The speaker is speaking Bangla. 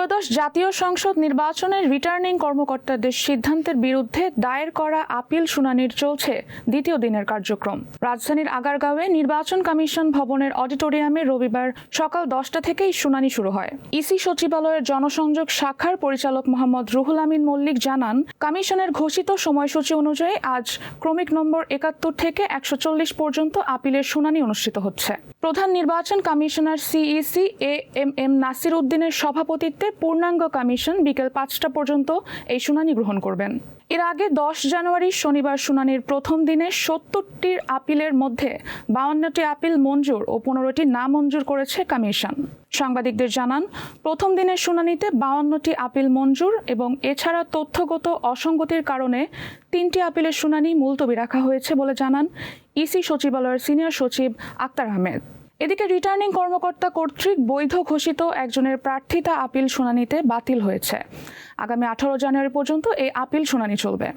ত্রয়োদশ জাতীয় সংসদ নির্বাচনের রিটার্নিং কর্মকর্তাদের সিদ্ধান্তের বিরুদ্ধে দায়ের করা আপিল শুনানির চলছে দ্বিতীয় দিনের কার্যক্রম। রাজধানীর আগারগাঁওয়ে নির্বাচন কমিশন ভবনের অডিটোরিয়ামে রবিবার সকাল 10টা থেকেই শুনানি শুরু হয়। ইসি সচিবালয়ের জনসংযোগ শাখার পরিচালক মোহাম্মদ রুহুল আমিন মল্লিক জানান, কমিশনের ঘোষিত সময়সূচি অনুযায়ী আজ ক্রমিক নম্বর 71 থেকে 140 পর্যন্ত আপিলের শুনানি অনুষ্ঠিত হচ্ছে। প্রধান নির্বাচন কমিশনার সিইসি এএমএম নাসির উদ্দিনের সভাপতিত্বে পূর্ণাঙ্গ কমিশন বিকেল 5টা পর্যন্ত এই শুনানি গ্রহণ করবেন। এর আগে 10 জানুয়ারি শনিবার শুনানির প্রথম দিনে 70টির আপিলের মধ্যে 52টি আপিল মঞ্জুর ও 15টি না মঞ্জুর করেছে কমিশন। সাংবাদিকদের জানান, প্রথম দিনের শুনানিতে 52টি আপিল মঞ্জুর এবং এছাড়া তথ্যগত অসঙ্গতির কারণে 3টি আপিলের শুনানি মুলতবি রাখা হয়েছে বলে জানান ইসি সচিবালয়ের সিনিয়র সচিব আক্তার আহমেদ। এদিকে রিটার্নিং কর্মকর্তা কর্তৃক বৈধ ঘোষিত একজনের প্রার্থিতা আপিল শুনানিতে বাতিল হয়েছে। আগামী 18 জানুয়ারি পর্যন্ত এই আপিল শুনানি চলবে।